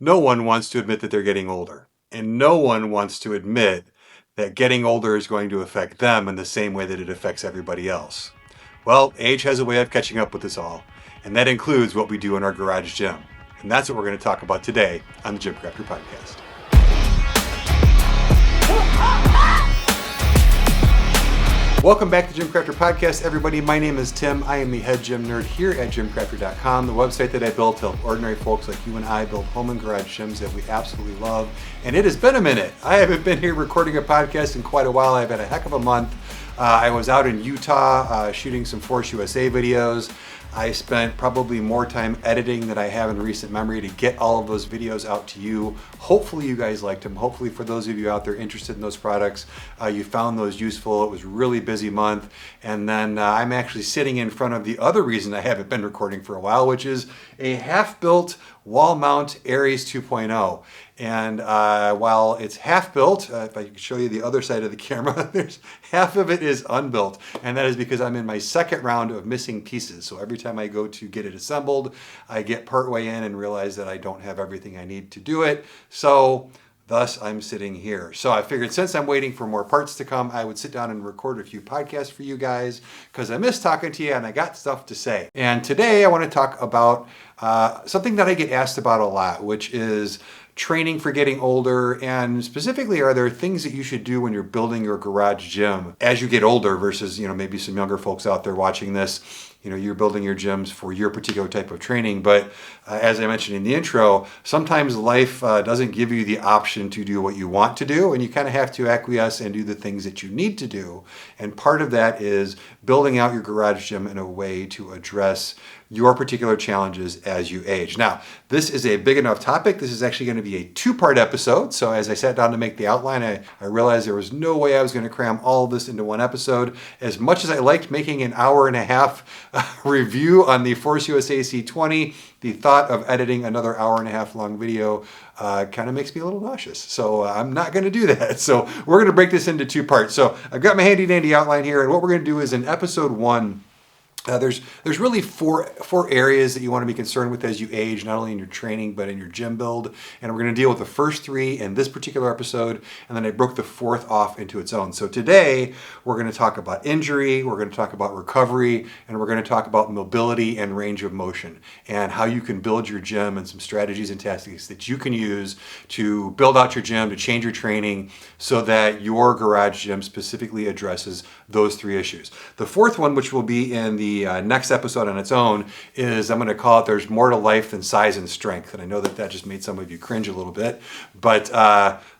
No one wants to admit that they're getting older, and no one wants to admit that getting older is going to affect them in the same way that it affects everybody else. Well, age has a way of catching up with us all, and that includes what we do in our garage gym. And that's what we're going to talk about today on the GymCrafter podcast. Welcome back to the GymCrafter podcast, everybody. My name is Tim. I am the head gym nerd here at GymCrafter.com, the website that I built to help ordinary folks like you and I build home and garage gyms that we absolutely love. And it has been a minute. I haven't been here recording a podcast in quite a while. I've had a heck of a month. I was out in Utah shooting some Force USA videos. I spent probably more time editing than I have in recent memory to get all of those videos out to you. Hopefully you guys liked them. Hopefully for those of you out there interested in those products, you found those useful. It was a really busy month. And then I'm actually sitting in front of the other reason I haven't been recording for a while, which is a half-built wall mount Aries 2.0. And while it's half built, if I can show you the other side of the camera, there's half of it is unbuilt. And that is because I'm in my second round of missing pieces. So every time I go to get it assembled, I get partway in and realize that I don't have everything I need to do it. So thus, I'm sitting here. So I figured since I'm waiting for more parts to come, I would sit down and record a few podcasts for you guys because I miss talking to you and I got stuff to say. And today I want to talk about something that I get asked about a lot, which is training for getting older, and specifically, are there things that you should do when you're building your garage gym as you get older versus, maybe some younger folks out there watching this, you're building your gyms for your particular type of training. But as I mentioned in the intro, sometimes life doesn't give you the option to do what you want to do, and you kind of have to acquiesce and do the things that you need to do. And part of that is building out your garage gym in a way to address your particular challenges as you age. Now, this is a big enough topic. This is actually going to be a two-part episode. So as I sat down to make the outline, I realized there was no way I was going to cram all of this into one episode. As much as I liked making an hour and a half review on the Force USA C20, the thought of editing another hour and a half long video kind of makes me a little nauseous. So I'm not going to do that. So we're going to break this into two parts. So I've got my handy dandy outline here, and what we're going to do is in episode one, there's really four areas that you want to be concerned with as you age, not only in your training, but in your gym build. And we're going to deal with the first three in this particular episode, and then I broke the fourth off into its own. So today, we're going to talk about injury, we're going to talk about recovery, and we're going to talk about mobility and range of motion, and how you can build your gym and some strategies and tactics that you can use to build out your gym, to change your training, so that your garage gym specifically addresses those three issues. The fourth one, which will be in the next episode on its own, is I'm going to call it "There's More to Life Than Size and Strength." And I know that just made some of you cringe a little bit, but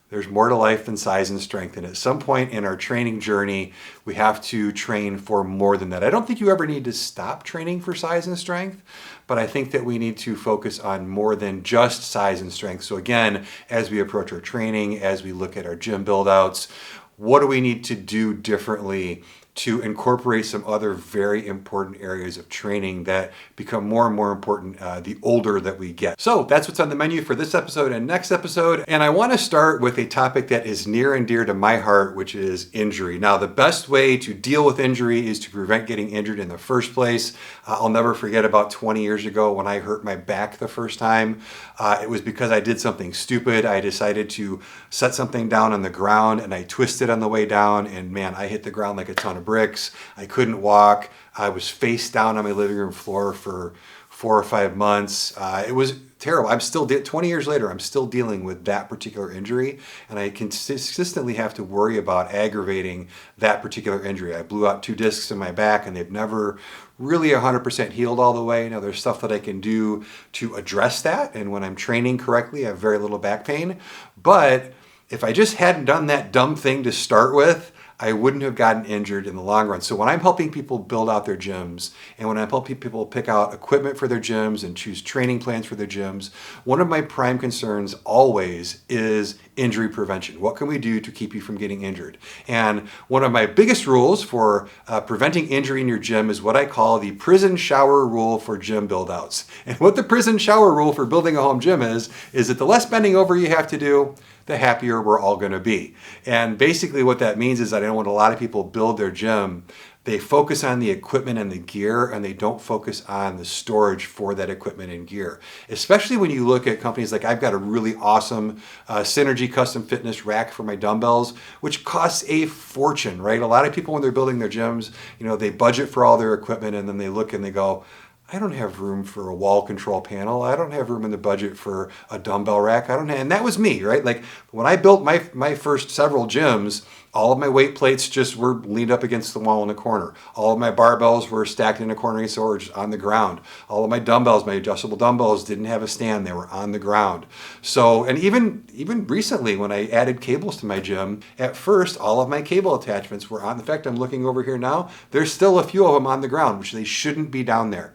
there's more to life than size and strength. And at some point in our training journey, we have to train for more than that. I don't think you ever need to stop training for size and strength, but I think that we need to focus on more than just size and strength. So again, as we approach our training, as we look at our gym build outs, what do we need to do differently to incorporate some other very important areas of training that become more and more important the older that we get. So that's what's on the menu for this episode and next episode. And I want to start with a topic that is near and dear to my heart, which is injury. Now, the best way to deal with injury is to prevent getting injured in the first place. I'll never forget about 20 years ago when I hurt my back the first time. It was because I did something stupid. I decided to set something down on the ground and I twisted on the way down, and man, I hit the ground like a ton of bricks. I couldn't walk. I was face down on my living room floor for 4 or 5 months. It was terrible. 20 years later, I'm still dealing with that particular injury, and I consistently have to worry about aggravating that particular injury. I blew out 2 discs in my back, and they've never really 100% healed all the way. Now, there's stuff that I can do to address that, and when I'm training correctly, I have very little back pain. But if I just hadn't done that dumb thing to start with, I wouldn't have gotten injured in the long run. So when I'm helping people build out their gyms, and when I'm helping people pick out equipment for their gyms and choose training plans for their gyms, one of my prime concerns always is injury prevention. What can we do to keep you from getting injured? And one of my biggest rules for preventing injury in your gym is what I call the prison shower rule for gym build outs. And what the prison shower rule for building a home gym is that the less bending over you have to do, the happier we're all going to be. And basically what that means is that I know when a lot of people build their gym, They focus on the equipment and the gear, and they don't focus on the storage for that equipment and gear. Especially when you look at companies like, I've got a really awesome Synergy custom fitness rack for my dumbbells, which costs a fortune, right? A lot of people, when they're building their gyms, they budget for all their equipment, and then they look and they go, I don't have room for a wall control panel. I don't have room in the budget for a dumbbell rack. And that was me, right? Like when I built my first several gyms, all of my weight plates just were leaned up against the wall in the corner. All of my barbells were stacked in a corner or just on the ground. All of my dumbbells, my adjustable dumbbells, didn't have a stand. They were on the ground. So, and even recently when I added cables to my gym, at first all of my cable attachments were on. In fact, I'm looking over here now. There's still a few of them on the ground, which they shouldn't be down there.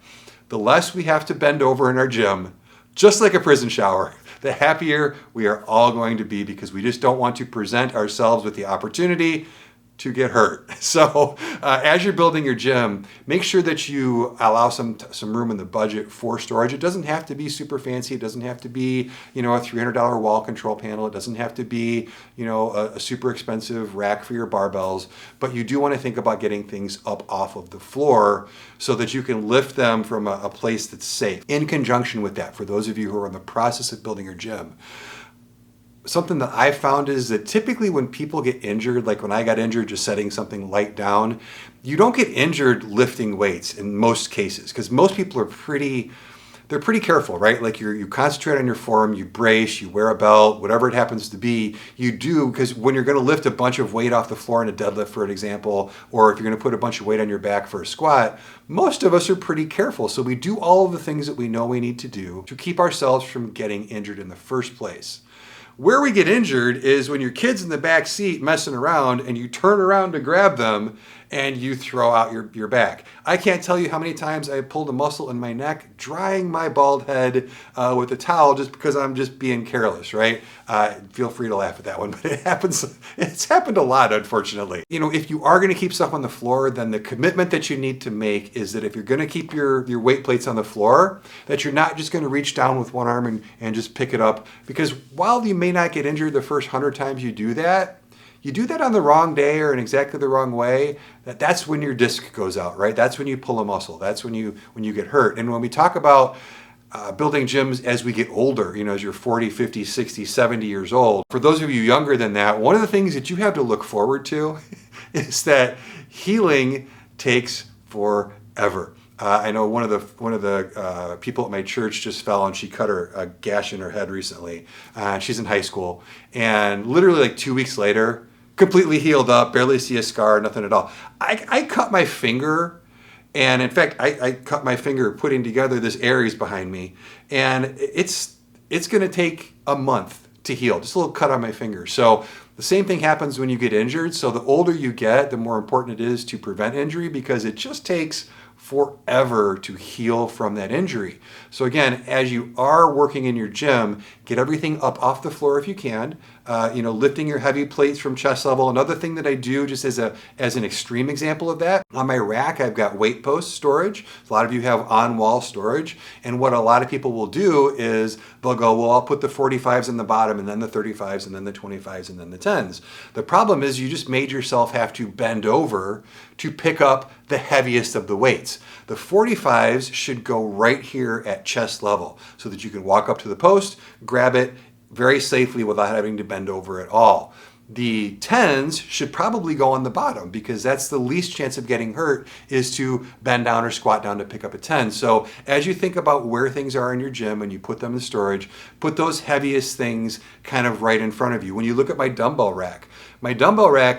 The less we have to bend over in our gym, just like a prison shower, the happier we are all going to be, because we just don't want to present ourselves with the opportunity to get hurt. So as you're building your gym, make sure that you allow some room in the budget for storage. It doesn't have to be super fancy. It doesn't have to be, a $300 wall control panel. It doesn't have to be, a super expensive rack for your barbells, but you do want to think about getting things up off of the floor so that you can lift them from a place that's safe. In conjunction with that, for those of you who are in the process of building your gym, something that I found is that typically when people get injured, like when I got injured just setting something light down, you don't get injured lifting weights in most cases, because most people are pretty careful, right? Like you concentrate on your form, you brace, you wear a belt, whatever it happens to be, you do, because when you're going to lift a bunch of weight off the floor in a deadlift, for an example, or if you're going to put a bunch of weight on your back for a squat, most of us are pretty careful. So we do all of the things that we know we need to do to keep ourselves from getting injured in the first place. Where we get injured is when your kid's in the back seat messing around and you turn around to grab them and you throw out your back. I can't tell you how many times I pulled a muscle in my neck, drying my bald head with a towel just because I'm just being careless, right? Feel free to laugh at that one, but it happens. It's happened a lot, unfortunately. If you are going to keep stuff on the floor, then the commitment that you need to make is that if you're going to keep your weight plates on the floor, that you're not just going to reach down with one arm and just pick it up. Because while you may not get injured the first 100 times you do that on the wrong day or in exactly the wrong way, that's when your disc goes out, right? That's when you pull a muscle. That's when you get hurt. And when we talk about building gyms as we get older, as you're 40, 50, 60, 70 years old, for those of you younger than that, one of the things that you have to look forward to is that healing takes forever. I know one of the people at my church just fell and she cut a gash in her head recently. She's in high school, and literally like 2 weeks later, completely healed up, barely see a scar, nothing at all. I cut my finger, and in fact, I cut my finger putting together this Aries behind me, and it's going to take a month to heal, just a little cut on my finger. So the same thing happens when you get injured. So the older you get, the more important it is to prevent injury, because it just takes forever to heal from that injury. So again, as you are working in your gym, get everything up off the floor if you can. Lifting your heavy plates from chest level. Another thing that I do, just as an extreme example of that, on my rack I've got weight post storage. A lot of you have on-wall storage, and what a lot of people will do is they'll go, well, I'll put the 45s in the bottom, and then the 35s, and then the 25s, and then the 10s. The problem is you just made yourself have to bend over to pick up the heaviest of the weights. The 45s should go right here at chest level so that you can walk up to the post, grab it very safely without having to bend over at all. The 10s should probably go on the bottom, because that's the least chance of getting hurt, is to bend down or squat down to pick up a 10. So as you think about where things are in your gym and you put them in storage, put those heaviest things kind of right in front of you. When you look at my dumbbell rack,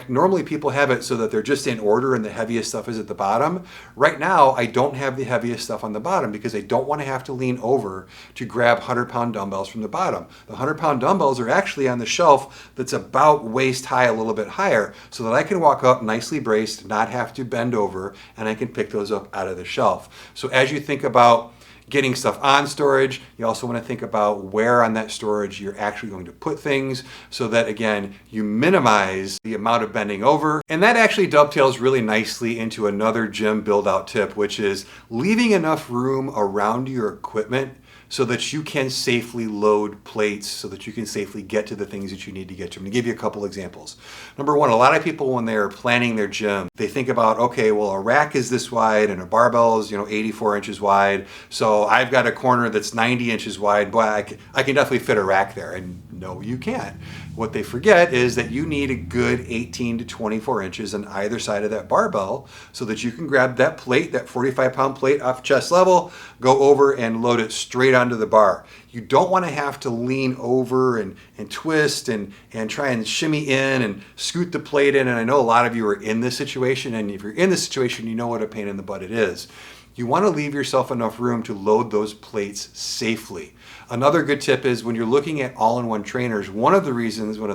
normally people have it so that they're just in order and the heaviest stuff is at the bottom. Right now, I don't have the heaviest stuff on the bottom because I don't want to have to lean over to grab 100-pound dumbbells from the bottom. The 100-pound dumbbells are actually on the shelf that's about waist high, a little bit higher, so that I can walk up nicely braced, not have to bend over, and I can pick those up out of the shelf. So as you think about getting stuff on storage, you also want to think about where on that storage you're actually going to put things, so that again, you minimize the amount of bending over. And that actually dovetails really nicely into another gym build out tip, which is leaving enough room around your equipment so that you can safely load plates, so that you can safely get to the things that you need to get to. I'm going to give you a couple examples. Number one, a lot of people when they're planning their gym, they think about, okay, well, a rack is this wide and a barbell is 84 inches wide, so I've got a corner that's 90 inches wide. Boy, I can definitely fit a rack there. And no, you can't. What they forget is that you need a good 18 to 24 inches on either side of that barbell so that you can grab that plate, that 45-pound plate off chest level, go over and load it straight onto the bar. You don't want to have to lean over and twist and try and shimmy in and scoot the plate in. And I know a lot of you are in this situation, and if you're in this situation, you know what a pain in the butt it is. You want to leave yourself enough room to load those plates safely. Another good tip is when you're looking at all-in-one trainers, one of the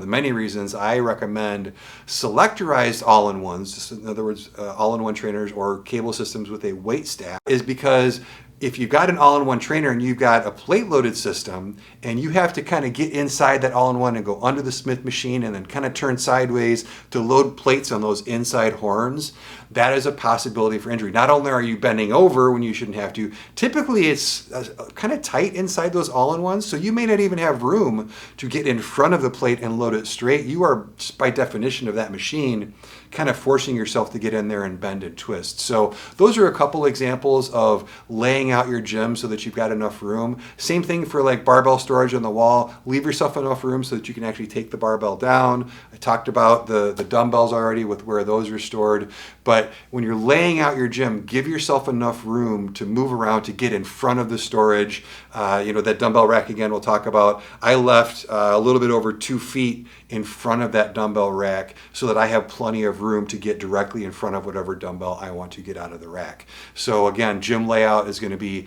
many reasons I recommend selectorized all-in-ones, just in other words, all-in-one trainers or cable systems with a weight stack, is because if you've got an all-in-one trainer and you've got a plate-loaded system and you have to kind of get inside that all-in-one and go under the Smith machine and then kind of turn sideways to load plates on those inside horns, that is a possibility for injury. Not only are you bending over when you shouldn't have to, typically it's kind of tight inside those all-in-ones, so you may not even have room to get in front of the plate and load it straight. You are, by definition of that machine, kind of forcing yourself to get in there and bend and twist. So those are a couple examples of laying out your gym so that you've got enough room. Same thing for like barbell storage on the wall. Leave yourself enough room so that you can actually take the barbell down. I talked about the dumbbells already with where those are stored. But when you're laying out your gym, give yourself enough room to move around to get in front of the storage. That dumbbell rack again we'll talk about. I left a little bit over 2 feet in front of that dumbbell rack so that I have plenty of room to get directly in front of whatever dumbbell I want to get out of the rack. So again, gym layout is going to be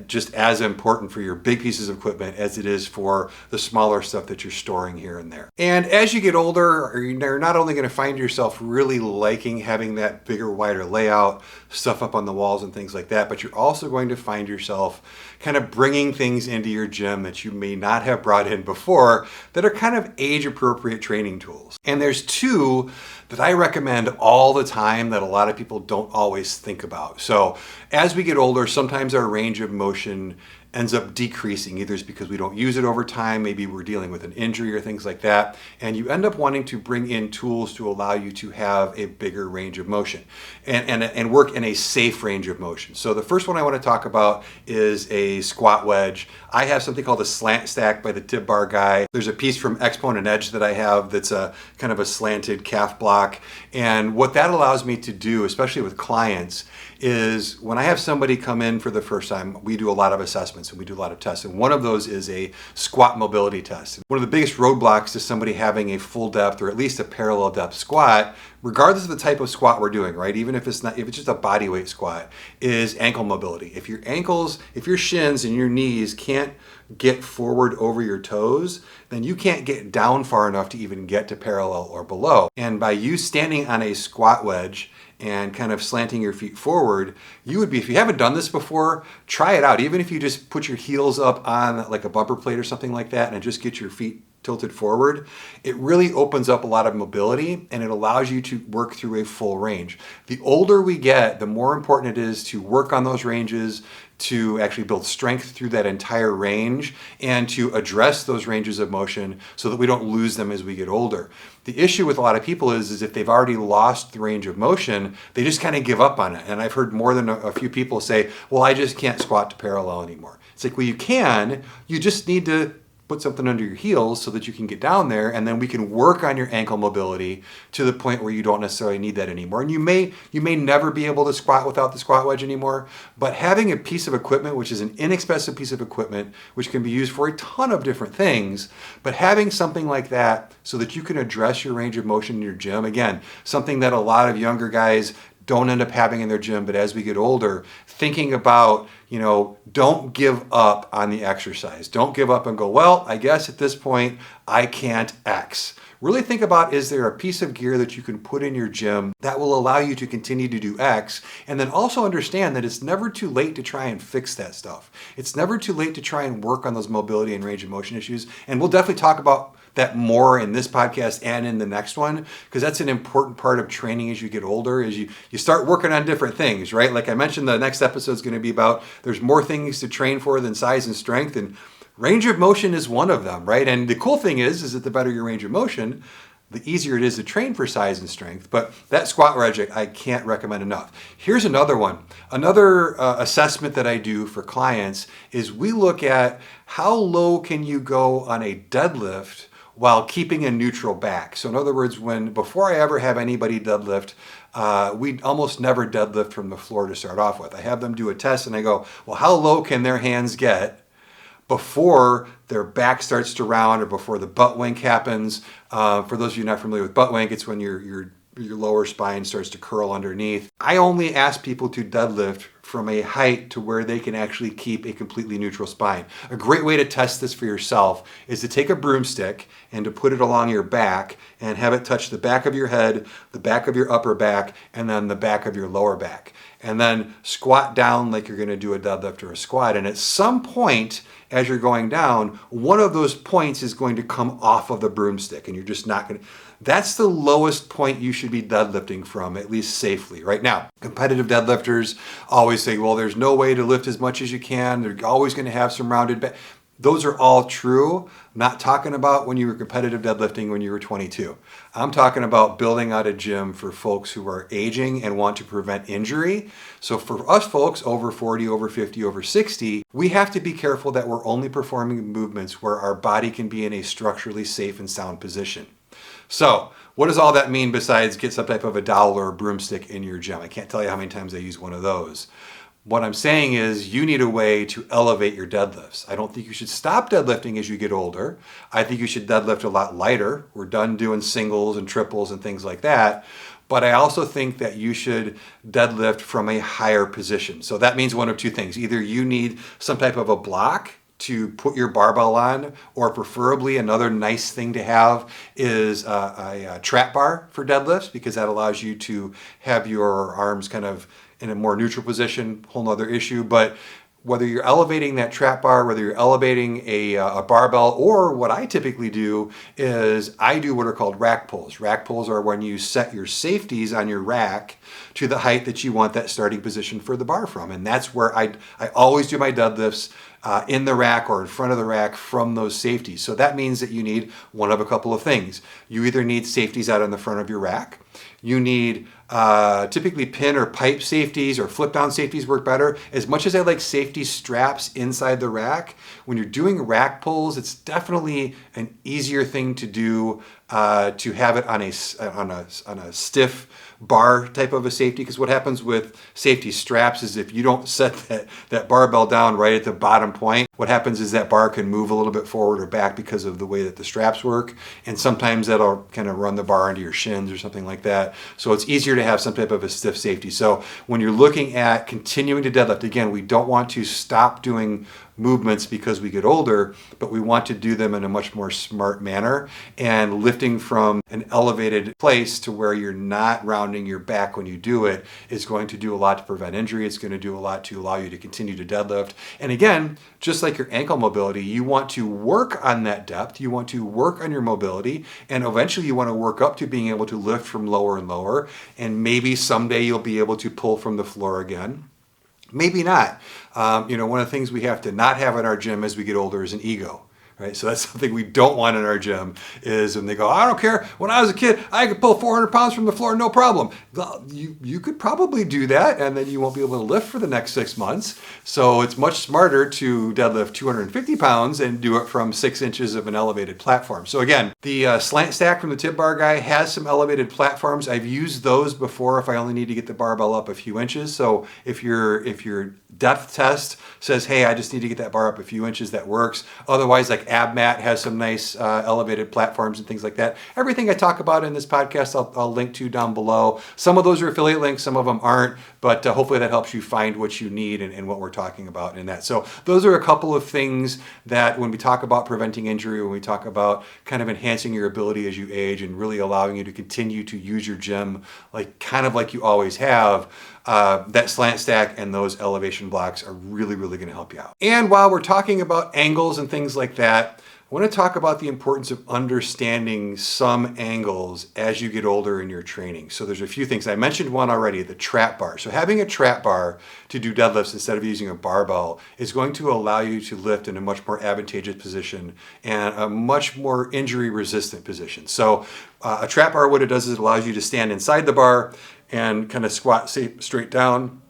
just as important for your big pieces of equipment as it is for the smaller stuff that you're storing here and there. And as you get older, you're not only going to find yourself really liking having that bigger, wider layout, stuff up on the walls and things like that, but you're also going to find yourself kind of bringing things into your gym that you may not have brought in before that are kind of age-appropriate training tools. And there's two that I recommend all the time that a lot of people don't always think about. So as we get older, sometimes our range of motion ends up decreasing. Either it's because we don't use it over time, maybe we're dealing with an injury or things like that, and you end up wanting to bring in tools to allow you to have a bigger range of motion and work in a safe range of motion. So the first one I want to talk about is a squat wedge. I have something called a slant stack by the Tib Bar guy. There's a piece from Exponent Edge that I have that's a kind of a slanted calf block, and what that allows me to do, especially with clients, is when I have somebody come in for the first time, we do a lot of assessments and we do a lot of tests. And one of those is a squat mobility test. One of the biggest roadblocks to somebody having a full depth or at least a parallel depth squat, regardless of the type of squat we're doing, right? Even if it's just a body weight squat, is ankle mobility. If your shins and your knees can't get forward over your toes, then you can't get down far enough to even get to parallel or below. And by you standing on a squat wedge and kind of slanting your feet forward, you would be, if you haven't done this before, try it out. Even if you just put your heels up on like a bumper plate or something like that and just get your feet tilted forward, it really opens up a lot of mobility and it allows you to work through a full range. The older we get, the more important it is to work on those ranges, to actually build strength through that entire range and to address those ranges of motion so that we don't lose them as we get older. The issue with a lot of people is if they've already lost the range of motion, they just kind of give up on it. And I've heard more than a few people say, well, I just can't squat to parallel anymore. It's like, well, you can, you just need to put something under your heels so that you can get down there, and then we can work on your ankle mobility to the point where you don't necessarily need that anymore. And you may never be able to squat without the squat wedge anymore, but having a piece of equipment, which is an inexpensive piece of equipment, which can be used for a ton of different things, but having something like that so that you can address your range of motion in your gym, again, something that a lot of younger guys don't end up having in their gym, but as we get older, thinking about, don't give up on the exercise. Don't give up and go, well, I guess at this point, I can't X. Really think about, is there a piece of gear that you can put in your gym that will allow you to continue to do X? And then also understand that it's never too late to try and fix that stuff. It's never too late to try and work on those mobility and range of motion issues. And we'll definitely talk about that more in this podcast and in the next one, because that's an important part of training as you get older, is you start working on different things, right? Like I mentioned, the next episode is going to be about there's more things to train for than size and strength, and range of motion is one of them, right? And the cool thing is that the better your range of motion, the easier it is to train for size and strength. But that squat wedge, I can't recommend enough. Here's another one. Another assessment that I do for clients is we look at how low can you go on a deadlift while keeping a neutral back. So in other words, before I ever have anybody deadlift, we almost never deadlift from the floor to start off with. I have them do a test and I go, well, how low can their hands get before their back starts to round or before the butt wink happens? For those of you not familiar with butt wink, it's when your lower spine starts to curl underneath. I only ask people to deadlift from a height to where they can actually keep a completely neutral spine. A great way to test this for yourself is to take a broomstick and to put it along your back and have it touch the back of your head, the back of your upper back, and then the back of your lower back. And then squat down like you're going to do a deadlift or a squat. And at some point, as you're going down, one of those points is going to come off of the broomstick and you're just not going to. That's the lowest point you should be deadlifting from, at least safely. Right now, competitive deadlifters always say, well, there's no way to lift as much as you can. They're always going to have some rounded back. Those are all true. I'm not talking about when you were competitive deadlifting when you were 22. I'm talking about building out a gym for folks who are aging and want to prevent injury. So for us folks over 40, over 50, over 60, we have to be careful that we're only performing movements where our body can be in a structurally safe and sound position. So what does all that mean besides get some type of a dowel or a broomstick in your gym? I can't tell you how many times I use one of those. What I'm saying is you need a way to elevate your deadlifts. I don't think you should stop deadlifting as you get older. I think you should deadlift a lot lighter. We're done doing singles and triples and things like that. But I also think that you should deadlift from a higher position. So that means one of two things. Either you need some type of a block to put your barbell on, or preferably another nice thing to have is a trap bar for deadlifts, because that allows you to have your arms kind of in a more neutral position, whole nother issue. But whether you're elevating that trap bar, whether you're elevating a barbell, or what I typically do is I do what are called rack pulls. Rack pulls are when you set your safeties on your rack to the height that you want that starting position for the bar from. And that's where I always do my deadlifts in the rack or in front of the rack from those safeties. So that means that you need one of a couple of things. You either need safeties out on the front of your rack. You need typically pin or pipe safeties, or flip down safeties work better. As much as I like safety straps inside the rack, when you're doing rack pulls, it's definitely an easier thing to do to have it on a stiff bar type of a safety. Because what happens with safety straps is if you don't set that barbell down right at the bottom point, what happens is that bar can move a little bit forward or back because of the way that the straps work. And sometimes that'll kind of run the bar into your shins or something like that. So it's easier to have some type of a stiff safety. So when you're looking at continuing to deadlift, again, we don't want to stop doing movements because we get older, but we want to do them in a much more smart manner, and lifting from an elevated place to where you're not rounding your back when you do it is going to do a lot to prevent injury. It's going to do a lot to allow you to continue to deadlift. And again, just like your ankle mobility, you want to work on that depth, you want to work on your mobility, and eventually you want to work up to being able to lift from lower and lower, and maybe someday you'll be able to pull from the floor again. Maybe not. One of the things we have to not have in our gym as we get older is an ego. Right? So that's something we don't want in our gym, is when they go, I don't care, when I was a kid, I could pull 400 pounds from the floor, no problem. Well, you could probably do that, and then you won't be able to lift for the next 6 months. So it's much smarter to deadlift 250 pounds and do it from 6 inches of an elevated platform. So again, the slant stack from the Tip Bar guy has some elevated platforms. I've used those before if I only need to get the barbell up a few inches. So if your depth test says, hey, I just need to get that bar up a few inches, that works. Otherwise, like AbMat has some nice elevated platforms and things like that. Everything I talk about in this podcast, I'll link to down below. Some of those are affiliate links, some of them aren't, but hopefully that helps you find what you need and what we're talking about in that. So those are a couple of things that when we talk about preventing injury, when we talk about kind of enhancing your ability as you age and really allowing you to continue to use your gym like you always have, that slant stack and those elevation blocks are really, really going to help you out. And while we're talking about angles and things like that, I want to talk about the importance of understanding some angles as you get older in your training. So there's a few things. I mentioned one already, the trap bar. So having a trap bar to do deadlifts instead of using a barbell is going to allow you to lift in a much more advantageous position and a much more injury resistant position. So a trap bar, what it does is it allows you to stand inside the bar and kind of squat straight down.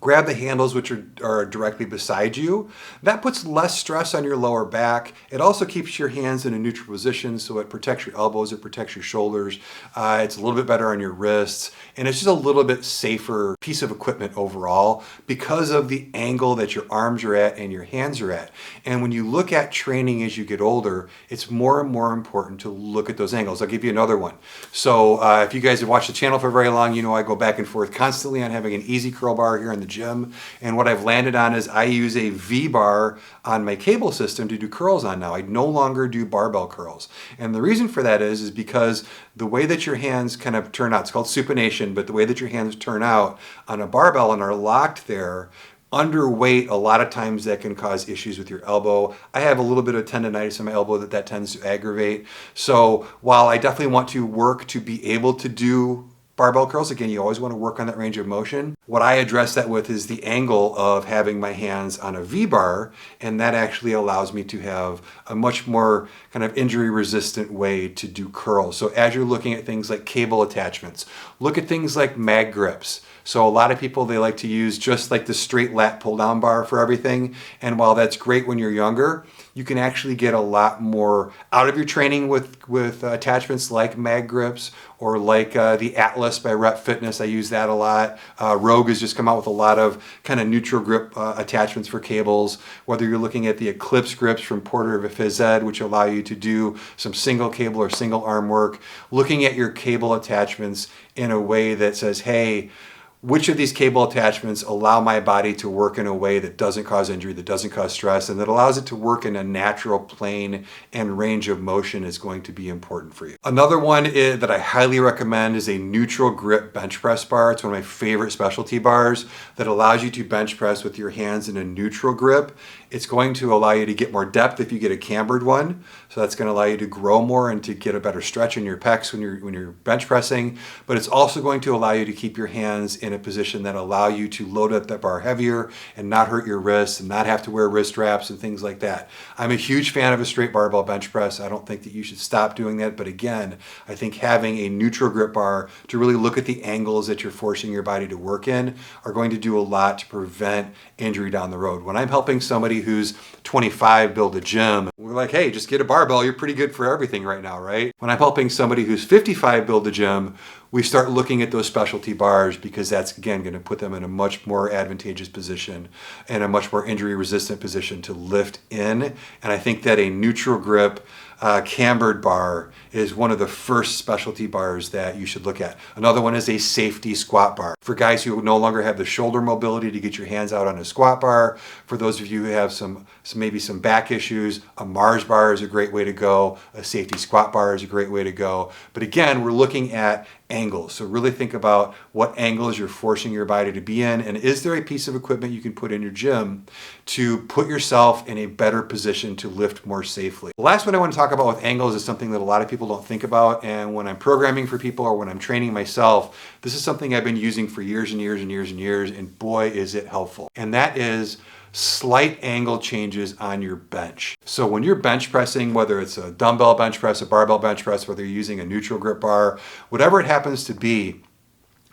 Grab the handles, which are directly beside you. That puts less stress on your lower back. It also keeps your hands in a neutral position, so it protects your elbows, it protects your shoulders. It's a little bit better on your wrists, and it's just a little bit safer piece of equipment overall because of the angle that your arms are at and your hands are at. And when you look at training as you get older, it's more and more important to look at those angles. I'll give you another one. So if you guys have watched the channel for very long, you know I go back and forth constantly on having an easy curl bar here in the gym, and what I've landed on is I use a V-bar on my cable system to do curls on now. I no longer do barbell curls, and the reason for that is because the way that your hands kind of turn out, it's called supination, but the way that your hands turn out on a barbell and are locked there, underweight, a lot of times that can cause issues with your elbow. I have a little bit of tendonitis in my elbow that tends to aggravate. So while I definitely want to work to be able to do barbell curls, again, you always want to work on that range of motion. What I address that with is the angle of having my hands on a V-bar, and that actually allows me to have a much more kind of injury resistant way to do curls. So as you're looking at things like cable attachments, look at things like mag grips. So a lot of people, they like to use just like the straight lat pull down bar for everything. And while that's great when you're younger, you can actually get a lot more out of your training with attachments like mag grips or like the Atlas by Rep Fitness. I use that a lot. Rogue has just come out with a lot of kind of neutral grip attachments for cables. Whether you're looking at the Eclipse grips from Porter of Phys Ed, which allow you to do some single cable or single arm work, looking at your cable attachments in a way that says, hey, which of these cable attachments allow my body to work in a way that doesn't cause injury, that doesn't cause stress, and that allows it to work in a natural plane and range of motion is going to be important for you. Another one that I highly recommend is a neutral grip bench press bar. It's one of my favorite specialty bars that allows you to bench press with your hands in a neutral grip. It's going to allow you to get more depth if you get a cambered one. So that's going to allow you to grow more and to get a better stretch in your pecs when you're bench pressing. But it's also going to allow you to keep your hands in a position that allow you to load up that bar heavier and not hurt your wrists and not have to wear wrist wraps and things like that. I'm a huge fan of a straight barbell bench press. I don't think that you should stop doing that. But again, I think having a neutral grip bar to really look at the angles that you're forcing your body to work in are going to do a lot to prevent injury down the road. When I'm helping somebody who's 25 build a gym, we're like, hey, just get a barbell. You're pretty good for everything right now, right? When I'm helping somebody who's 55 build a gym, we start looking at those specialty bars because that's, again, going to put them in a much more advantageous position and a much more injury resistant position to lift in. And I think that a neutral grip cambered bar is one of the first specialty bars that you should look at. Another one is a safety squat bar. For guys who no longer have the shoulder mobility to get your hands out on a squat bar, for those of you who have maybe some back issues, a Mars bar is a great way to go. A safety squat bar is a great way to go. But again, we're looking at angles. So really think about what angles you're forcing your body to be in, and is there a piece of equipment you can put in your gym to put yourself in a better position to lift more safely. The last one I want to talk about with angles is something that a lot of people don't think about, and when I'm programming for people or when I'm training myself, this is something I've been using for years and years and years and years, and boy is it helpful. And that is slight angle changes on your bench. So when you're bench pressing, whether it's a dumbbell bench press, a barbell bench press, whether you're using a neutral grip bar, whatever it happens to be,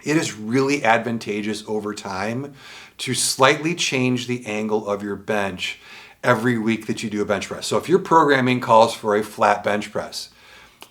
it is really advantageous over time to slightly change the angle of your bench every week that you do a bench press. So if your programming calls for a flat bench press,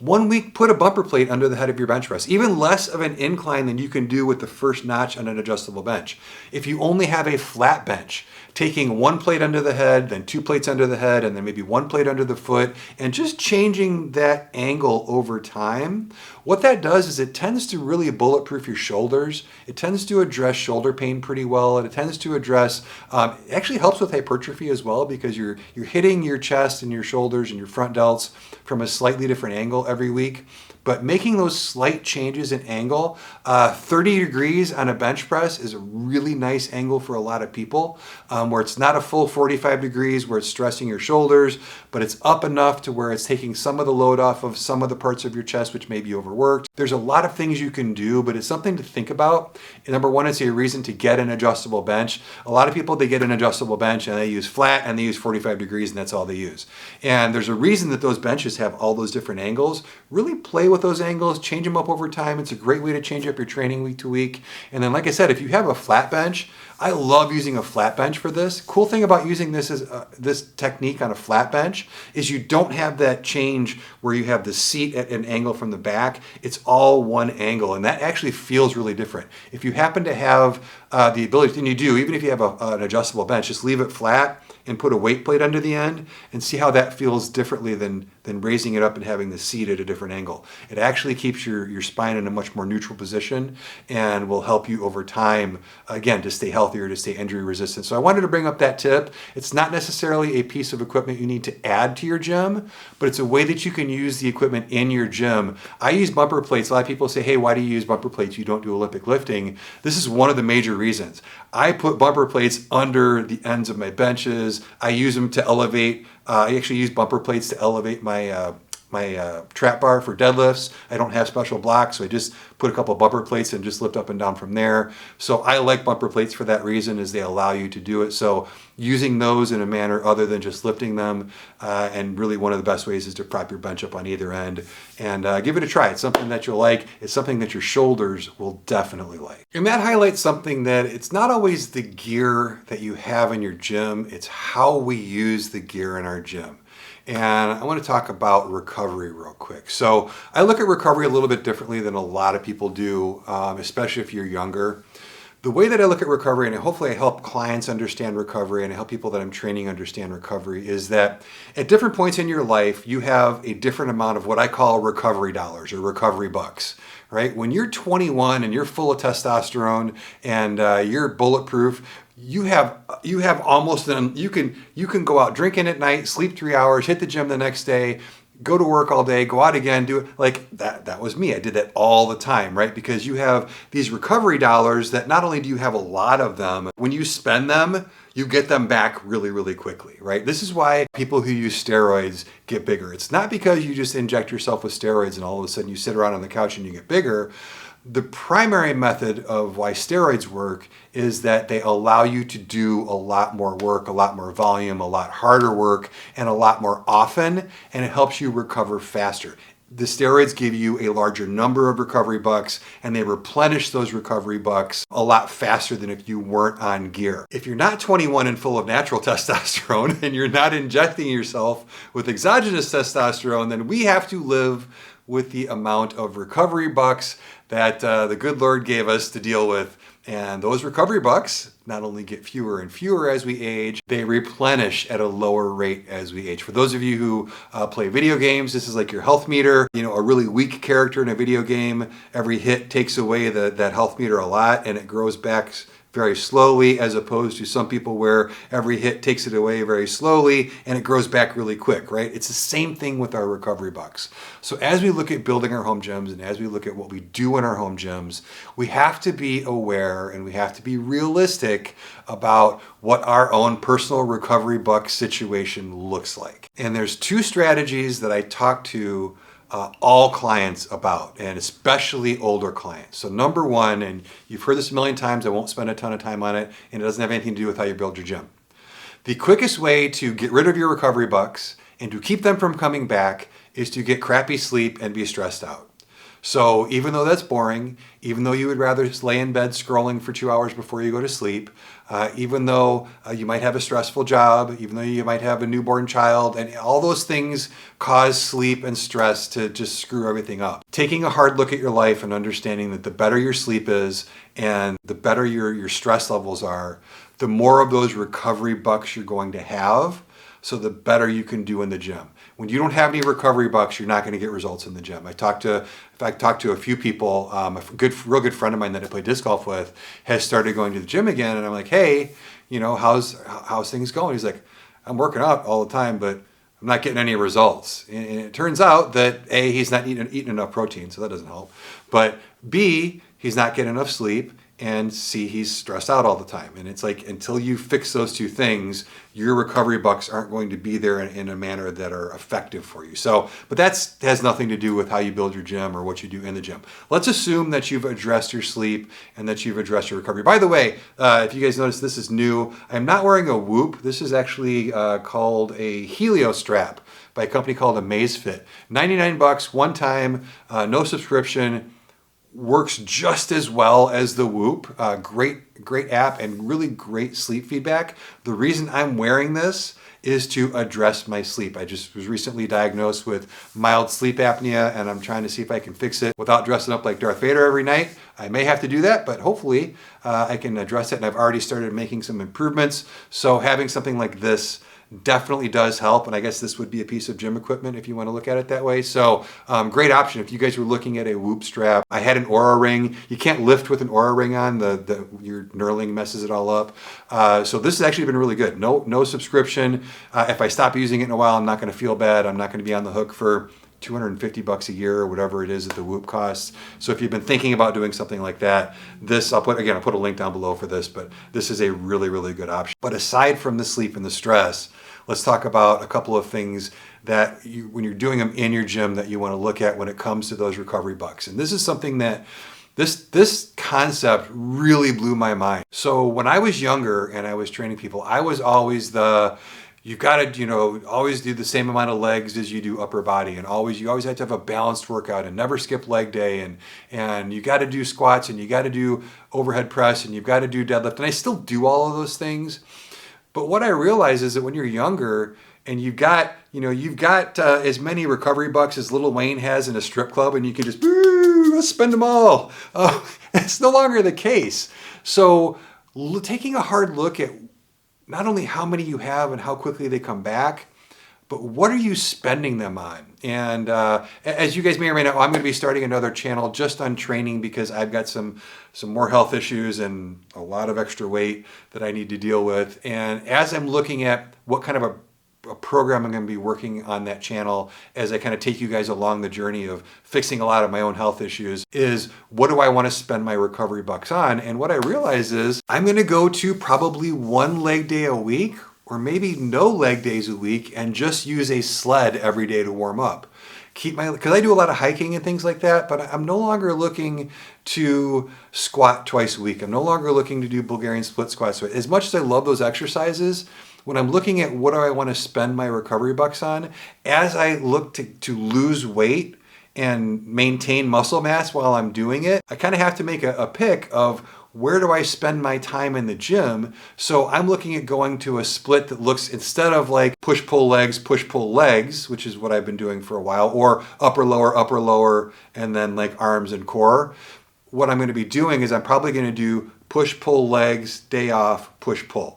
1 week, put a bumper plate under the head of your bench press, even less of an incline than you can do with the first notch on an adjustable bench. If you only have a flat bench, taking one plate under the head, then two plates under the head, and then maybe one plate under the foot, and just changing that angle over time, what that does is it tends to really bulletproof your shoulders. It tends to address shoulder pain pretty well, and it tends to address, it actually helps with hypertrophy as well, because you're hitting your chest and your shoulders and your front delts from a slightly different angle every week. But making those slight changes in angle, 30 degrees on a bench press is a really nice angle for a lot of people, where it's not a full 45 degrees where it's stressing your shoulders, but it's up enough to where it's taking some of the load off of some of the parts of your chest which may be overworked. There's a lot of things you can do, but it's something to think about. Number one, it's a reason to get an adjustable bench. A lot of people, they get an adjustable bench and they use flat and they use 45 degrees and that's all they use. And there's a reason that those benches have all those different angles. Really play with those angles, change them up over time. It's a great way to change up your training week to week. And then, like I said, if you have a flat bench, I love using a flat bench for this. Cool thing about using this is this technique on a flat bench is you don't have that change where you have the seat at an angle from the back. It's all one angle, and that actually feels really different. If you happen to have the ability, and you do, even if you have an adjustable bench, just leave it flat and put a weight plate under the end and see how that feels differently than raising it up and having the seat at a different angle. It actually keeps your spine in a much more neutral position and will help you over time, again, to stay healthier, to stay injury resistant. So I wanted to bring up that tip. It's not necessarily a piece of equipment you need to add to your gym, but it's a way that you can use the equipment in your gym. I use bumper plates. A lot of people say, hey, why do you use bumper plates? You don't do Olympic lifting. This is one of the major reasons. I put bumper plates under the ends of my benches. I use them to elevate. I actually use bumper plates to elevate my trap bar for deadlifts. I don't have special blocks, so I just put a couple bumper plates and just lift up and down from there. So I like bumper plates for that reason, is they allow you to do it. So using those in a manner other than just lifting them, and really one of the best ways is to prop your bench up on either end and give it a try. It's something that you'll like. It's something that your shoulders will definitely like. And that highlights something that it's not always the gear that you have in your gym, it's how we use the gear in our gym. And I want to talk about recovery real quick. So I look at recovery a little bit differently than a lot of people do, especially if you're younger. The way that I look at recovery, and hopefully I help clients understand recovery and I help people that I'm training understand recovery, is that at different points in your life, you have a different amount of what I call recovery dollars or recovery bucks. Right? When you're 21 and you're full of testosterone and you're bulletproof, you have almost you can go out drinking at night, sleep 3 hours, hit the gym the next day, go to work all day, go out again, do it like that. That was me. I did that all the time, right? Because you have these recovery dollars that not only do you have a lot of them, when you spend them, you get them back really, really quickly, right? This is why people who use steroids get bigger. It's not because you just inject yourself with steroids and all of a sudden you sit around on the couch and you get bigger. The primary method of why steroids work is that they allow you to do a lot more work, a lot more volume, a lot harder work, and a lot more often, and it helps you recover faster. The steroids give you a larger number of recovery bucks, and they replenish those recovery bucks a lot faster than if you weren't on gear. If you're not 21 and full of natural testosterone, and you're not injecting yourself with exogenous testosterone, then we have to live with the amount of recovery bucks that the good Lord gave us to deal with. And those recovery bucks not only get fewer and fewer as we age, they replenish at a lower rate as we age. For those of you who play video games, this is like your health meter. You know, a really weak character in a video game, every hit takes away that health meter a lot and it grows back very slowly, as opposed to some people where every hit takes it away very slowly and it grows back really quick, right? It's the same thing with our recovery bucks. So as we look at building our home gyms and as we look at what we do in our home gyms, we have to be aware and we have to be realistic about what our own personal recovery buck situation looks like. And there's two strategies that I talk to all clients about, and especially older clients. So number one, and you've heard this a million times, I won't spend a ton of time on it, and it doesn't have anything to do with how you build your gym. The quickest way to get rid of your recovery bucks and to keep them from coming back is to get crappy sleep and be stressed out. So even though that's boring, even though you would rather just lay in bed scrolling for 2 hours before you go to sleep, even though you might have a stressful job, even though you might have a newborn child, and all those things cause sleep and stress to just screw everything up. Taking a hard look at your life and understanding that the better your sleep is and the better your stress levels are, the more of those recovery bucks you're going to have, so the better you can do in the gym. When you don't have any recovery bucks, you're not going to get results in the gym. I talked to a few people. A real good friend of mine that I play disc golf with has started going to the gym again, and I'm like, hey, you know, how's things going? He's like, I'm working out all the time, but I'm not getting any results. And it turns out that A, he's not eating enough protein, so that doesn't help. But B, he's not getting enough sleep. And C, he's stressed out all the time. And it's like, until you fix those two things, your recovery bucks aren't going to be there in a manner that are effective for you. So, but that has nothing to do with how you build your gym or what you do in the gym. Let's assume that you've addressed your sleep and that you've addressed your recovery. By the way, if you guys notice, this is new. I'm not wearing a Whoop. This is actually called a Helio strap by a company called Amazfit. 99 bucks, one time, no subscription. Works just as well as the Whoop. Great app and really great sleep feedback. The reason I'm wearing this is to address my sleep. I just was recently diagnosed with mild sleep apnea, and I'm trying to see if I can fix it without dressing up like Darth Vader every night. I may have to do that, but hopefully I can address it, and I've already started making some improvements. So having something like this definitely does help, and I guess this would be a piece of gym equipment if you want to look at it that way. So great option if you guys were looking at a Whoop strap. I had an Aura ring. You can't lift with an Aura ring on. Your knurling messes it all up. So this has actually been really good. No subscription. If I stop using it in a while, I'm not going to feel bad. I'm not going to be on the hook for $250 a year or whatever it is that the Whoop costs. So if you've been thinking about doing something like that, I'll put a link down below for this, but this is a really, really good option. But aside from the sleep and the stress, let's talk about a couple of things that when you're doing them in your gym, that you want to look at when it comes to those recovery bucks. And this is something that this concept really blew my mind. So when I was younger and I was training people, I was always you've got to, always do the same amount of legs as you do upper body, and you always have to have a balanced workout and never skip leg day, and you got to do squats, and you got to do overhead press, and you've got to do deadlift, and I still do all of those things. But what I realize is that when you're younger and you've got as many recovery bucks as Lil Wayne has in a strip club, and you can just let's spend them all. It's no longer the case. So taking a hard look at not only how many you have and how quickly they come back, but what are you spending them on? And as you guys may or may not know, I'm going to be starting another channel just on training because I've got some more health issues and a lot of extra weight that I need to deal with. And as I'm looking at what kind of a program I'm going to be working on that channel, as I kind of take you guys along the journey of fixing a lot of my own health issues, is what do I want to spend my recovery bucks on? And what I realize is I'm going to go to probably one leg day a week, or maybe no leg days a week, and just use a sled every day to warm up. Because I do a lot of hiking and things like that, but I'm no longer looking to squat twice a week. I'm no longer looking to do Bulgarian split squats. As much as I love those exercises, when I'm looking at what do I want to spend my recovery bucks on, as I look to lose weight and maintain muscle mass while I'm doing it, I kind of have to make a pick of where do I spend my time in the gym. So I'm looking at going to a split that looks, instead of like push-pull legs, which is what I've been doing for a while, or upper, lower, and then like arms and core. What I'm going to be doing is I'm probably going to do push-pull legs, day off, push-pull.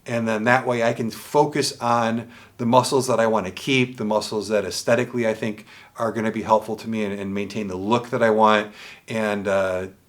And then that way I can focus on the muscles that I want to keep, the muscles that aesthetically I think are going to be helpful to me and maintain the look that I want. And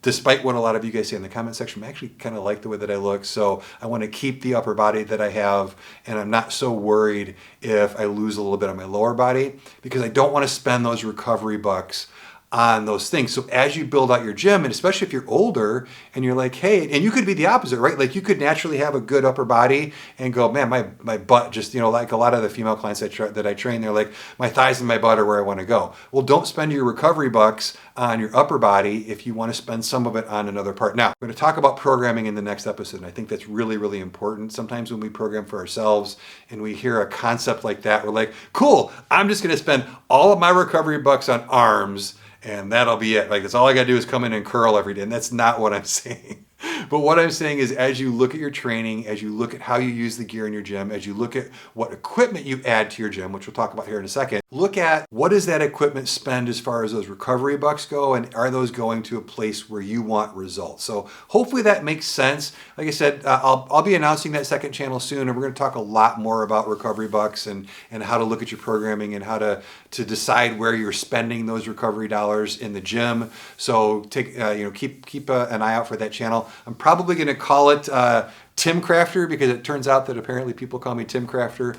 despite what a lot of you guys say in the comment section, I actually kind of like the way that I look. So I want to keep the upper body that I have, and I'm not so worried if I lose a little bit of my lower body, because I don't want to spend those recovery bucks on those things. So as you build out your gym, and especially if you're older and you're like, hey, and you could be the opposite, right? Like you could naturally have a good upper body and go, man, my butt just, like a lot of the female clients that I train, they're like, my thighs and my butt are where I want to go. Well, don't spend your recovery bucks on your upper body if you want to spend some of it on another part. Now, we're going to talk about programming in the next episode, and I think that's really, really important. Sometimes when we program for ourselves and we hear a concept like that, we're like, cool, I'm just going to spend all of my recovery bucks on arms, and that'll be it. Like, that's all I got to do is come in and curl every day. And that's not what I'm saying. But what I'm saying is, as you look at your training, as you look at how you use the gear in your gym, as you look at what equipment you add to your gym, which we'll talk about here in a second, look at what does that equipment spend as far as those recovery bucks go, and are those going to a place where you want results? So hopefully that makes sense. Like I said, I'll be announcing that second channel soon, and we're going to talk a lot more about recovery bucks and how to look at your programming and how to decide where you're spending those recovery dollars in the gym. So keep an eye out for that channel. I'm I'm probably going to call it GymCrafter because it turns out that apparently people call me GymCrafter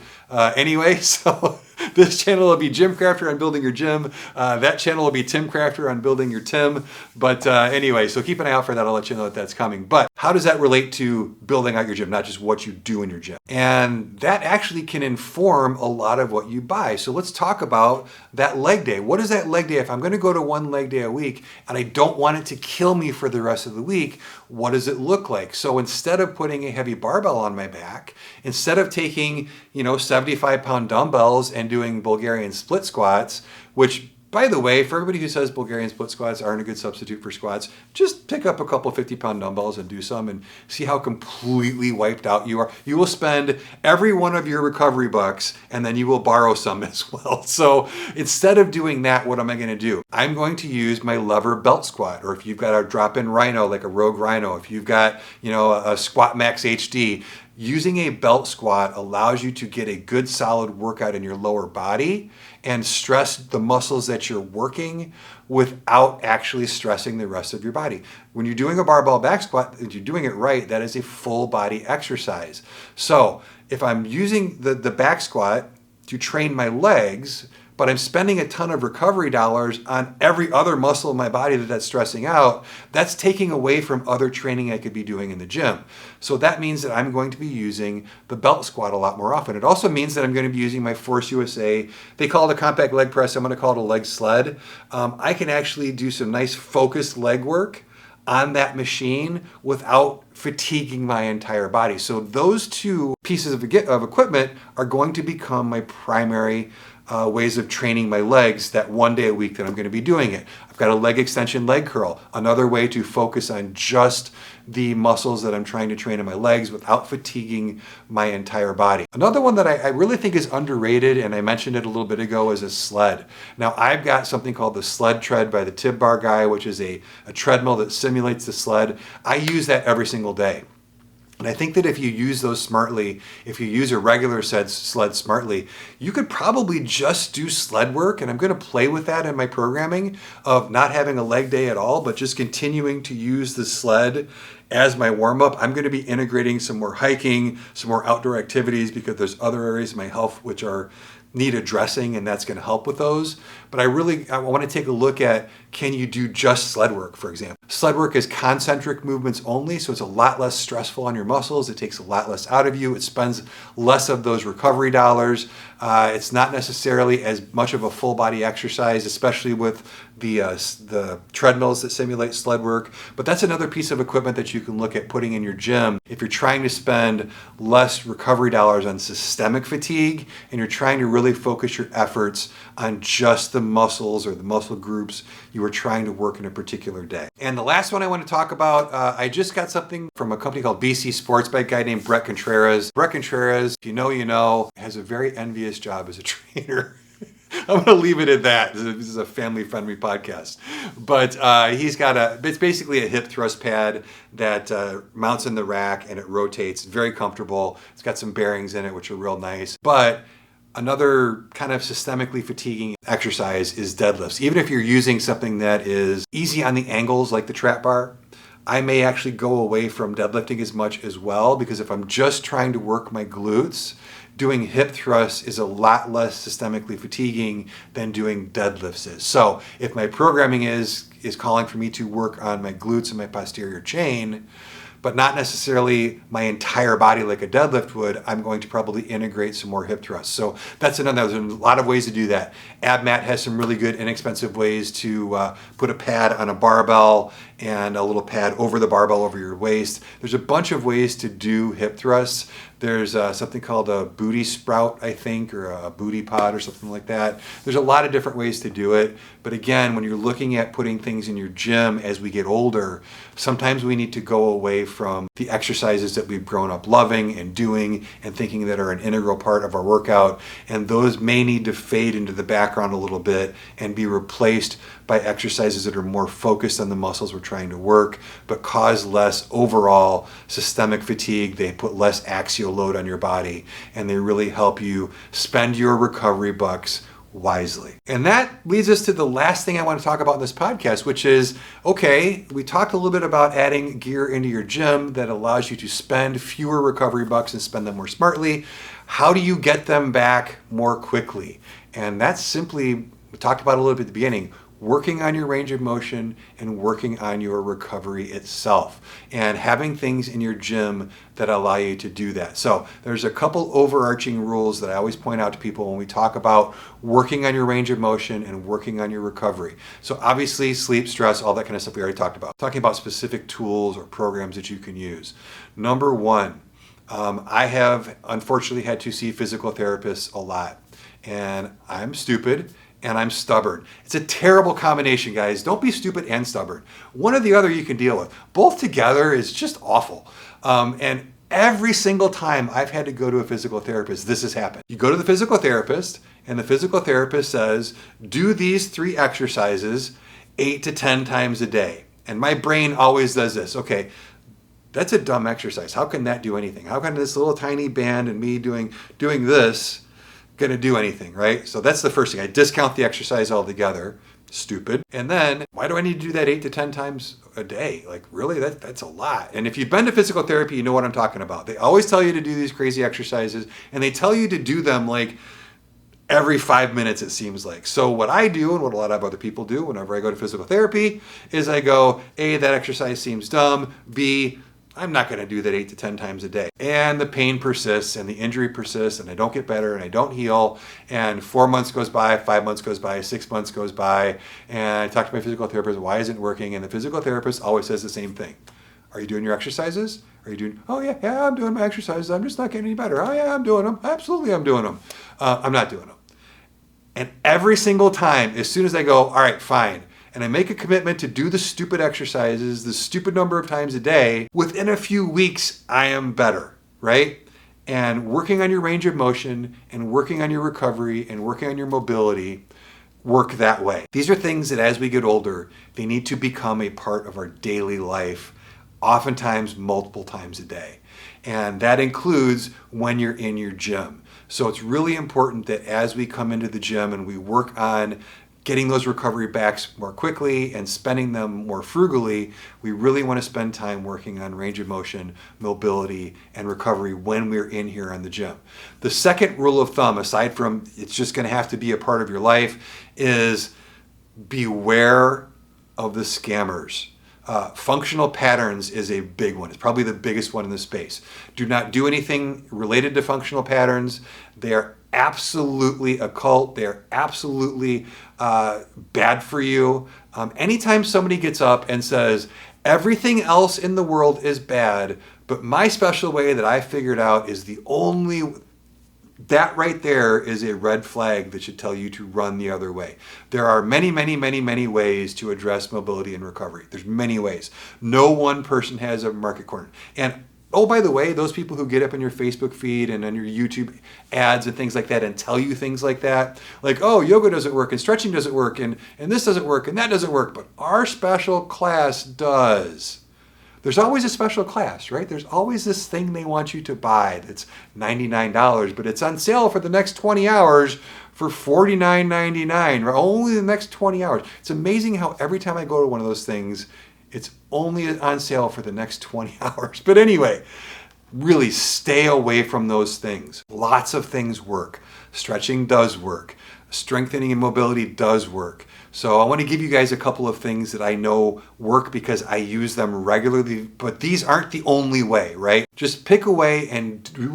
anyway. So this channel will be GymCrafter on building your gym. That channel will be GymCrafter on building your Tim. But anyway, so keep an eye out for that. I'll let you know that that's coming. But how does that relate to building out your gym, not just what you do in your gym? And that actually can inform a lot of what you buy. So let's talk about that leg day. What is that leg day? If I'm going to go to one leg day a week and I don't want it to kill me for the rest of the week, what does it look like? So instead of putting a heavy barbell on my back, instead of taking, 75-pound dumbbells and doing Bulgarian split squats, which, by the way, for everybody who says Bulgarian split squats aren't a good substitute for squats, just pick up a couple 50-pound dumbbells and do some and see how completely wiped out you are. You will spend every one of your recovery bucks and then you will borrow some as well. So instead of doing that, what am I going to do? I'm going to use my lever belt squat, or if you've got a drop-in Rhino, like a Rogue Rhino, if you've got, a Squat Max HD, using a belt squat allows you to get a good solid workout in your lower body and stress the muscles that you're working without actually stressing the rest of your body. When you're doing a barbell back squat, if you're doing it right, that is a full body exercise. So if I'm using the back squat to train my legs, but I'm spending a ton of recovery dollars on every other muscle in my body that's stressing out, that's taking away from other training I could be doing in the gym. So that means that I'm going to be using the belt squat a lot more often. It also means that I'm going to be using my Force USA. They call it a compact leg press. I'm going to call it a leg sled. I can actually do some nice focused leg work on that machine without fatiguing my entire body. So those two pieces of equipment are going to become my primary ways of training my legs that one day a week that I'm going to be doing it. I've got a leg extension leg curl, another way to focus on just the muscles that I'm trying to train in my legs without fatiguing my entire body. Another one that I really think is underrated, and I mentioned it a little bit ago, is a sled. Now I've got something called the Sled Tread by the Tib Bar guy, which is a treadmill that simulates the sled. I use that every single day. And I think that if you use those smartly, if you use a regular sled smartly, you could probably just do sled work. And I'm going to play with that in my programming of not having a leg day at all, but just continuing to use the sled as my warm-up. I'm going to be integrating some more hiking, some more outdoor activities, because there's other areas of my health which need addressing, and that's going to help with those. But I want to take a look at, can you do just sled work, for example? Sled work is concentric movements only, so it's a lot less stressful on your muscles. It takes a lot less out of you. It spends less of those recovery dollars. It's not necessarily as much of a full body exercise, especially with the treadmills that simulate sled work. But that's another piece of equipment that you can look at putting in your gym if you're trying to spend less recovery dollars on systemic fatigue and you're trying to really focus your efforts on just the muscles or the muscle groups you are trying to work in a particular day. And the last one I want to talk about, I just got something from a company called BC Sports by a guy named Brett Contreras. Brett Contreras, if you know, has a very envious job as a trainer. I'm going to leave it at that. This is a family-friendly podcast. But it's basically a hip thrust pad that mounts in the rack and it rotates. Very comfortable. It's got some bearings in it, which are real nice. But another kind of systemically fatiguing exercise is deadlifts. Even if you're using something that is easy on the angles like the trap bar, I may actually go away from deadlifting as much as well, because if I'm just trying to work my glutes, doing hip thrusts is a lot less systemically fatiguing than doing deadlifts is. So if my programming is calling for me to work on my glutes and my posterior chain, but not necessarily my entire body like a deadlift would, I'm going to probably integrate some more hip thrusts. So that's another, there's a lot of ways to do that. AbMat has some really good inexpensive ways to put a pad on a barbell and a little pad over the barbell over your waist. There's a bunch of ways to do hip thrusts. There's something called a booty sprout, I think, or a booty pod or something like that. There's a lot of different ways to do it. But again, when you're looking at putting things in your gym as we get older, sometimes we need to go away from the exercises that we've grown up loving and doing and thinking that are an integral part of our workout. And those may need to fade into the background a little bit and be replaced by exercises that are more focused on the muscles we're trying to work, but cause less overall systemic fatigue. They put less axial load on your body, and they really help you spend your recovery bucks wisely. And that leads us to the last thing I want to talk about in this podcast, which is, okay, we talked a little bit about adding gear into your gym that allows you to spend fewer recovery bucks and spend them more smartly. How do you get them back more quickly? And that's simply, we talked about a little bit at the beginning, working on your range of motion and working on your recovery itself and having things in your gym that allow you to do that. So there's a couple overarching rules that I always point out to people when we talk about working on your range of motion and working on your recovery. So obviously sleep, stress, all that kind of stuff we already talked about. Talking about specific tools or programs that you can use. Number one, I have unfortunately had to see physical therapists a lot, and I'm stupid and I'm stubborn. It's a terrible combination, guys. Don't be stupid and stubborn. One or the other you can deal with. Both together is just awful. And every single time I've had to go to a physical therapist, this has happened. You go to the physical therapist and the physical therapist says, do these 3 exercises 8 to 10 times a day. And my brain always does this. Okay, that's a dumb exercise. How can that do anything? How can this little tiny band and me doing this going to do anything, right? So that's the first thing. I discount the exercise altogether. Stupid. And then, why do I need to do that 8 to 10 times a day? Like, really? That's a lot. And if you've been to physical therapy, you know what I'm talking about. They always tell you to do these crazy exercises, and they tell you to do them like every 5 minutes, it seems like. So what I do, and what a lot of other people do whenever I go to physical therapy, is I go, A, that exercise seems dumb. B, I'm not going to do that 8 to 10 times a day. And the pain persists and the injury persists and I don't get better and I don't heal. And 4 months goes by, 5 months goes by, 6 months goes by. And I talk to my physical therapist, why isn't it working? And the physical therapist always says the same thing. Are you doing your exercises? Are you doing, oh yeah, I'm doing my exercises. I'm just not getting any better. Oh yeah, I'm doing them. Absolutely, I'm doing them. I'm not doing them. And every single time, as soon as I go, all right, fine, and I make a commitment to do the stupid exercises, the stupid number of times a day, within a few weeks, I am better, right? And working on your range of motion and working on your recovery and working on your mobility work that way. These are things that as we get older, they need to become a part of our daily life, oftentimes multiple times a day. And that includes when you're in your gym. So it's really important that as we come into the gym and we work on getting those recovery backs more quickly and spending them more frugally, we really want to spend time working on range of motion, mobility, and recovery when we're in here on the gym. The second rule of thumb, aside from it's just going to have to be a part of your life, is beware of the scammers. Functional patterns is a big one. It's probably the biggest one in the space. Do not do anything related to functional patterns. They are absolutely occult. They're absolutely bad for you. Anytime somebody gets up and says, everything else in the world is bad, but my special way that I figured out is the only, that right there is a red flag that should tell you to run the other way. There are many, many, many, many ways to address mobility and recovery. There's many ways. No one person has a market corner. And oh, by the way, those people who get up in your Facebook feed and on your YouTube ads and things like that and tell you things like that, like, oh, yoga doesn't work and stretching doesn't work and this doesn't work and that doesn't work, but our special class does. There's always a special class, right? There's always this thing they want you to buy that's $99, but it's on sale for the next 20 hours for $49.99, or only the next 20 hours. It's amazing how every time I go to one of those things, it's only on sale for the next 20 hours. But anyway, really stay away from those things. Lots of things work. Stretching does work. Strengthening and mobility does work. So I want to give you guys a couple of things that I know work because I use them regularly, but these aren't the only way, right? Just pick away and do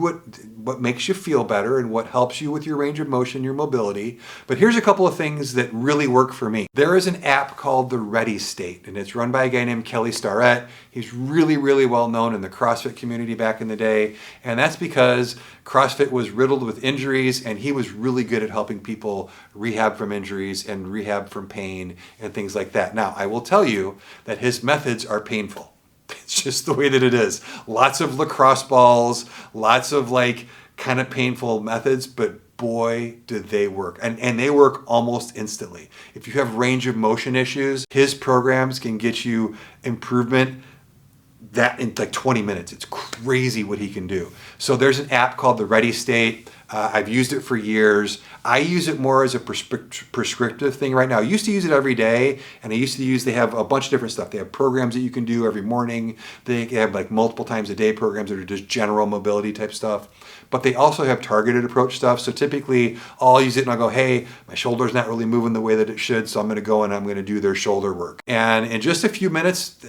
what makes you feel better and what helps you with your range of motion, your mobility. But here's a couple of things that really work for me. There is an app called the Ready State, and it's run by a guy named Kelly Starrett. He's really, really well known in the CrossFit community back in the day, and that's because CrossFit was riddled with injuries, and he was really good at helping people rehab from injuries and rehab from pain and things like that. Now, I will tell you that his methods are painful. It's just the way that it is. Lots of lacrosse balls, lots of like kind of painful methods, but boy, do they work. And they work almost instantly. If you have range of motion issues, his programs can get you improvement that in like 20 minutes. It's crazy what he can do. So there's an app called the Ready State. I've used it for years. I use it more as a prescriptive thing right now. I used to use it every day, and they have a bunch of different stuff. They have programs that you can do every morning. They have like multiple times a day programs that are just general mobility type stuff. But they also have targeted approach stuff. So typically I'll use it and I'll go, hey, my shoulder's not really moving the way that it should, so I'm gonna go and I'm gonna do their shoulder work. And in just a few minutes,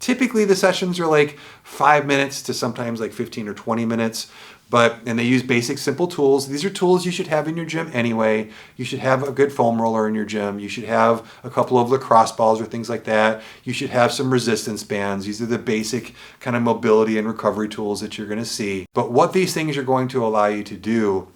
typically the sessions are like 5 minutes to sometimes like 15 or 20 minutes. And they use basic, simple tools. These are tools you should have in your gym anyway. You should have a good foam roller in your gym. You should have a couple of lacrosse balls or things like that. You should have some resistance bands. These are the basic kind of mobility and recovery tools that you're going to see. But what these things are going to allow you to do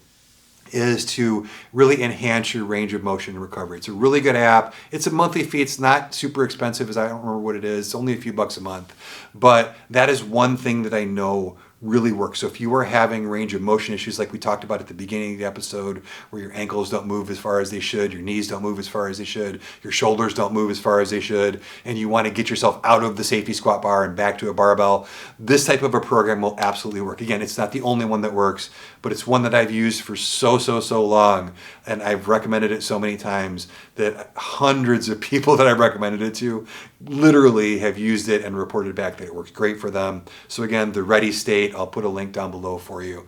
is to really enhance your range of motion and recovery. It's a really good app. It's a monthly fee. It's not super expensive, as I don't remember what it is. It's only a few bucks a month. But that is one thing that I know really works. So if you are having range of motion issues like we talked about at the beginning of the episode, where your ankles don't move as far as they should, your knees don't move as far as they should, your shoulders don't move as far as they should, and you want to get yourself out of the safety squat bar and back to a barbell, this type of a program will absolutely work. Again, it's not the only one that works, but it's one that I've used for so long, and I've recommended it so many times that hundreds of people that I've recommended it to literally have used it and reported back that it works great for them. So again, the Ready State, I'll put a link down below for you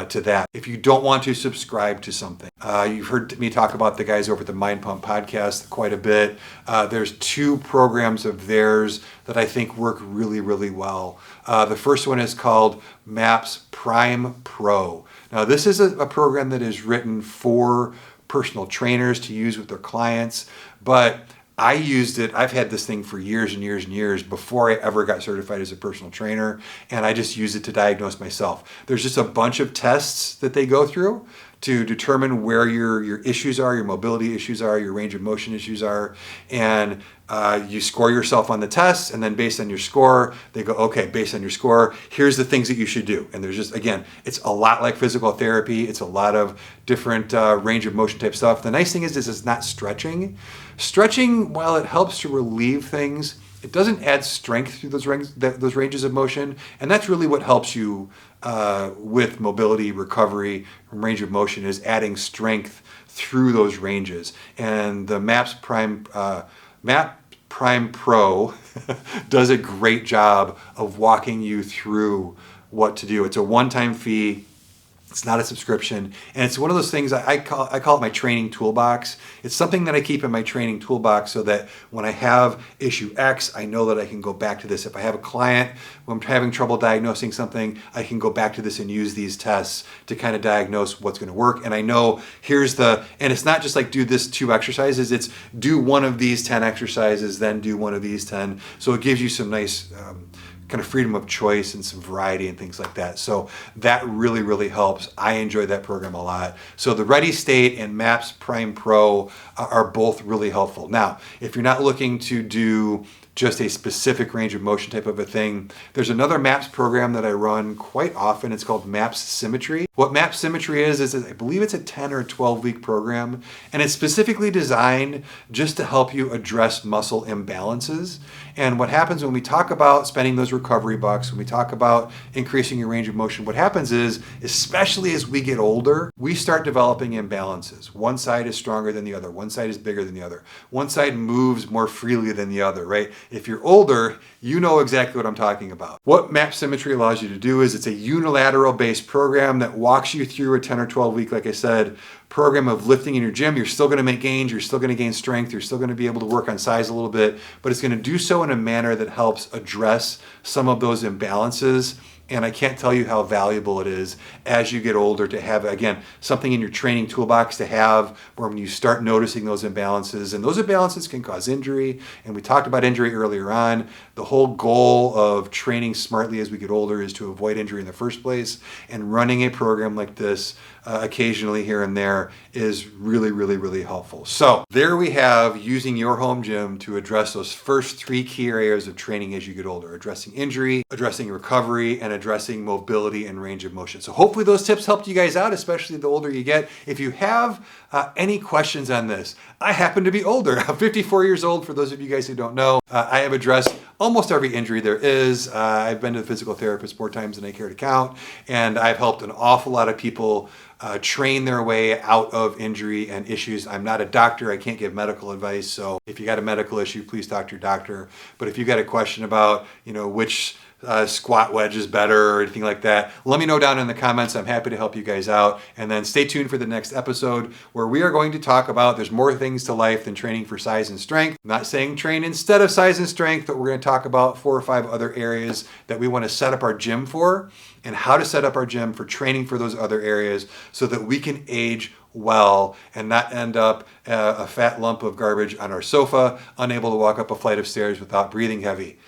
to that. If you don't want to subscribe to something, you've heard me talk about the guys over at the Mind Pump podcast quite a bit. There's 2 programs of theirs that I think work really well. The first one is called MAPS Prime Pro. Now this is a program that is written for personal trainers to use with their clients, but I used it. I've had this thing for years and years before I ever got certified as a personal trainer, and I just use it to diagnose myself. There's just a bunch of tests that they go through to determine where your issues are, your mobility issues are, your range of motion issues are, and you score yourself on the tests, and then based on your score, they go, okay, based on your score, here's the things that you should do. And there's just, again, it's a lot like physical therapy. It's a lot of different range of motion type stuff. The nice thing is it's not stretching. Stretching, while it helps to relieve things, it doesn't add strength to those ranges of motion, and that's really what helps you with mobility, recovery, range of motion, is adding strength through those ranges. And the MAP Prime Pro does a great job of walking you through what to do. It's a one-time fee. It's not a subscription, and it's one of those things I call it my training toolbox. It's something that I keep in my training toolbox so that when I have issue X, I know that I can go back to this. If I have a client who I'm having trouble diagnosing something, I can go back to this and use these tests to kind of diagnose what's going to work. And I know and it's not just like do this 2 exercises, it's do one of these 10 exercises, then do one of these 10. So it gives you some nice kind of freedom of choice and some variety and things like that. So that really helps. I enjoy that program a lot. So the Ready State and MAPS Prime Pro are both really helpful. Now, if you're not looking to do just a specific range of motion type of a thing, there's another MAPS program that I run quite often. It's called MAPS Symmetry. What MAPS Symmetry is I believe it's a 10 or a 12-week program, and it's specifically designed just to help you address muscle imbalances. And what happens when we talk about spending those recovery bucks, when we talk about increasing your range of motion, what happens is, especially as we get older, we start developing imbalances. One side is stronger than the other. One side is bigger than the other. One side moves more freely than the other, right? If you're older, you know exactly what I'm talking about. What MAP Symmetry allows you to do is it's a unilateral based program that walks you through a 10 or 12 week, like I said, program of lifting in your gym. You're still going to make gains, you're still going to gain strength, you're still going to be able to work on size a little bit, but it's going to do so in a manner that helps address some of those imbalances. And I can't tell you how valuable it is as you get older to have, again, something in your training toolbox to have where when you start noticing those imbalances, and those imbalances can cause injury. And we talked about injury earlier on. The whole goal of training smartly as we get older is to avoid injury in the first place. And running a program like this occasionally here and there is really helpful. So there we have using your home gym to address those first 3 key areas of training as you get older: addressing injury, addressing recovery, and addressing mobility and range of motion. So hopefully those tips helped you guys out, especially the older you get. If you have any questions on this, I happen to be older. I'm 54 years old, for those of you guys who don't know. I have addressed almost every injury there is. I've been to the physical therapist more times than I care to count, and I've helped an awful lot of people train their way out of injury and issues. I'm not a doctor. I can't give medical advice. So if you got a medical issue, please talk to your doctor. But if you got a question about, which squat wedge is better or anything like that, let me know down in the comments. I'm happy to help you guys out. And then stay tuned for the next episode where we are going to talk about there's more things to life than training for size and strength. I'm not saying train instead of size and strength, but we're going to talk about 4 or 5 other areas that we want to set up our gym for and how to set up our gym for training for those other areas so that we can age well and not end up a fat lump of garbage on our sofa, unable to walk up a flight of stairs without breathing heavy.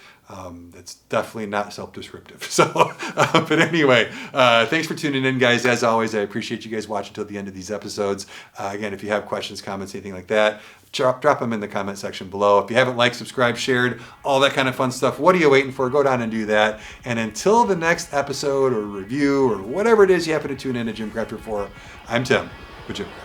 That's definitely not self-descriptive. So, but anyway, thanks for tuning in, guys. As always, I appreciate you guys watching till the end of these episodes. Again, if you have questions, comments, anything like that, drop them in the comment section below. If you haven't liked, subscribed, shared, all that kind of fun stuff, what are you waiting for? Go down and do that. And until the next episode or review or whatever it is you happen to tune in to GymCrafter for, I'm Tim with GymCrafter.